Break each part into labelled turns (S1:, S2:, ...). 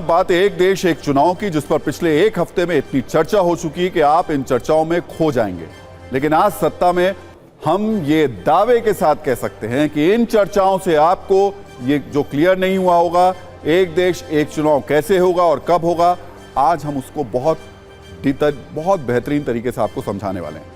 S1: बात एक देश एक चुनाव की, जिस पर पिछले एक हफ्ते में इतनी चर्चा हो चुकी है कि आप इन चर्चाओं में खो जाएंगे। लेकिन आज सत्ता में हम ये दावे के साथ कह सकते हैं कि इन चर्चाओं से आपको ये जो क्लियर नहीं हुआ होगा, एक देश एक चुनाव कैसे होगा और कब होगा, आज हम उसको बहुत बेहतरीन तरीके से आपको समझाने वाले हैं।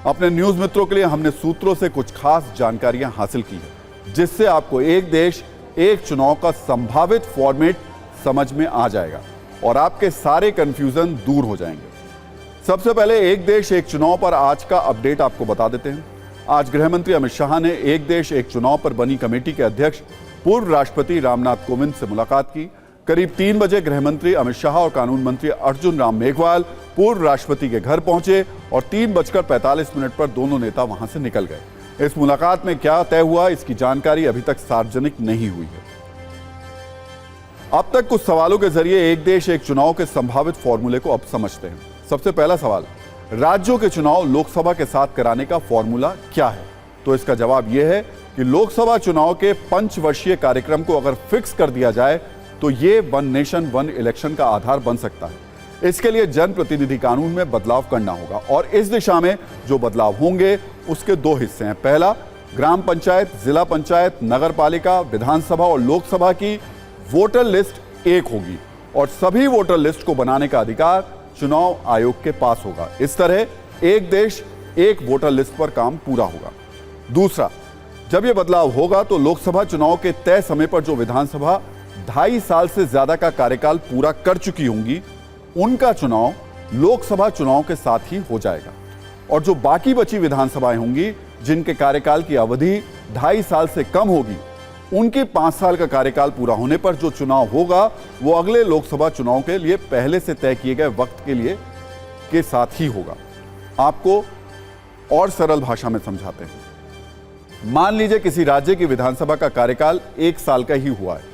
S1: अपने न्यूज़ मित्रों के लिए हमने सूत्रों से कुछ खास जानकारियां हासिल की है, जिससे आपको एक देश एक चुनाव का संभावित फॉर्मेट समझ में आ जाएगा और आपके सारे कंफ्यूजन दूर हो जाएंगे। सबसे पहले एक देश एक चुनाव पर आज का अपडेट आपको बता देते हैं। आज गृह मंत्री अमित शाह ने एक देश एक चुनाव पर बनी कमेटी के अध्यक्ष पूर्व राष्ट्रपति रामनाथ कोविंद से मुलाकात की। करीब 3 बजे गृह मंत्री अमित शाह और कानून मंत्री अर्जुन राम मेघवाल पूर्व राष्ट्रपति के घर पहुंचे और 3:45 पर दोनों नेता वहां से निकल गए। इस मुलाकात में क्या तय हुआ, इसकी जानकारी अभी तक सार्वजनिक नहीं हुई है। अब तक कुछ सवालों के जरिए एक देश एक चुनाव के संभावित फॉर्मूले को अब समझते हैं। सबसे पहला सवाल, राज्यों के चुनाव लोकसभा के साथ कराने का फॉर्मूला क्या है? तो इसका जवाब यह है कि लोकसभा चुनाव के पंचवर्षीय कार्यक्रम को अगर फिक्स कर दिया जाए तो ये वन नेशन वन इलेक्शन का आधार बन सकता है। इसके लिए जनप्रतिनिधि कानून में बदलाव करना होगा और इस दिशा में जो बदलाव होंगे उसके 2 हिस्से हैं। पहला, ग्राम पंचायत, जिला पंचायत, नगर पालिका, विधानसभा और लोकसभा की वोटर लिस्ट एक होगी और सभी वोटर लिस्ट को बनाने का अधिकार चुनाव आयोग के पास होगा। इस तरह एक देश एक वोटर लिस्ट पर काम पूरा होगा। दूसरा, जब यह बदलाव होगा तो लोकसभा चुनाव के तय समय पर जो विधानसभा 2.5 साल से ज्यादा का कार्यकाल पूरा कर चुकी होंगी, उनका चुनाव लोकसभा चुनाव के साथ ही हो जाएगा और जो बाकी बची विधानसभाएं होंगी जिनके कार्यकाल की अवधि 2.5 साल से कम होगी, उनके 5 साल का कार्यकाल पूरा होने पर जो चुनाव होगा वो अगले लोकसभा चुनाव के लिए पहले से तय किए गए वक्त के साथ ही होगा। आपको और सरल भाषा में समझाते हैं। मान लीजिए किसी राज्य की विधानसभा का कार्यकाल 1 साल का ही हुआ है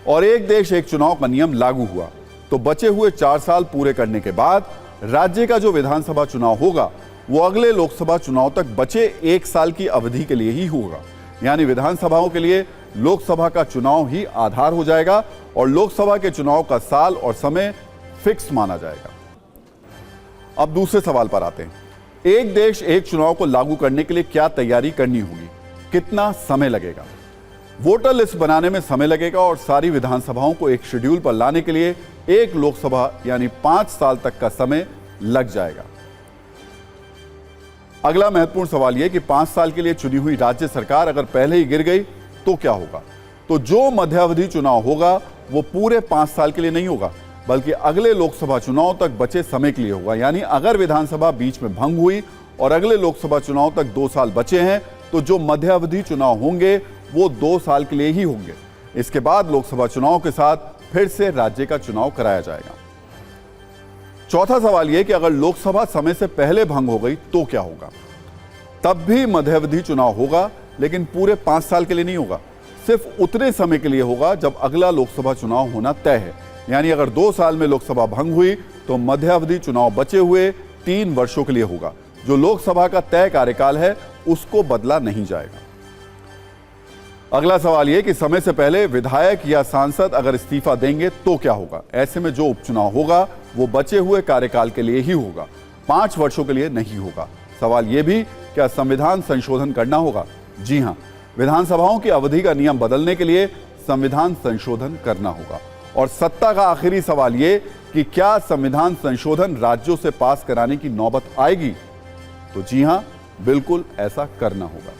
S1: और एक देश एक चुनाव का नियम लागू हुआ, तो बचे हुए 4 साल पूरे करने के बाद राज्य का जो विधानसभा चुनाव होगा वो अगले लोकसभा चुनाव तक बचे 1 साल की अवधि के लिए ही होगा। यानी विधानसभाओं के लिए लोकसभा का चुनाव ही आधार हो जाएगा और लोकसभा के चुनाव का साल और समय फिक्स माना जाएगा। अब दूसरे सवाल पर आते हैं। एक देश एक चुनाव को लागू करने के लिए क्या तैयारी करनी होगी, कितना समय लगेगा? वोटर लिस्ट बनाने में समय लगेगा और सारी विधानसभाओं को एक शेड्यूल पर लाने के लिए एक लोकसभा यानी 5 साल तक का समय लग जाएगा। अगला महत्वपूर्ण सवाल यह कि 5 साल के लिए चुनी हुई राज्य सरकार अगर पहले ही गिर गई तो क्या होगा? तो जो मध्यावधि चुनाव होगा वो पूरे 5 साल के लिए नहीं होगा, बल्कि अगले लोकसभा चुनाव तक बचे समय के लिए होगा। यानी अगर विधानसभा बीच में भंग हुई और अगले लोकसभा चुनाव तक 2 साल बचे हैं तो जो मध्यावधि चुनाव होंगे वो 2 साल के लिए ही होंगे। इसके बाद लोकसभा चुनाव के साथ फिर से राज्य का चुनाव कराया जाएगा। चौथा सवाल यह कि अगर लोकसभा समय से पहले भंग हो गई तो क्या होगा? तब भी मध्यावधि चुनाव होगा, लेकिन पूरे 5 साल के लिए नहीं होगा, सिर्फ उतने समय के लिए होगा जब अगला लोकसभा चुनाव होना तय है। यानी अगर 2 साल में लोकसभा भंग हुई तो मध्यावधि चुनाव बचे हुए 3 वर्षों के लिए होगा। जो लोकसभा का तय कार्यकाल है उसको बदला नहीं जाएगा। अगला सवाल यह कि समय से पहले विधायक या सांसद अगर इस्तीफा देंगे तो क्या होगा? ऐसे में जो उपचुनाव होगा वो बचे हुए कार्यकाल के लिए ही होगा, 5 वर्षों के लिए नहीं होगा। सवाल यह भी, क्या संविधान संशोधन करना होगा? जी हां, विधानसभाओं की अवधि का नियम बदलने के लिए संविधान संशोधन करना होगा। और सत्ता का आखिरी सवाल यह कि क्या संविधान संशोधन राज्यों से पास कराने की नौबत आएगी? तो जी हां, बिल्कुल ऐसा करना होगा।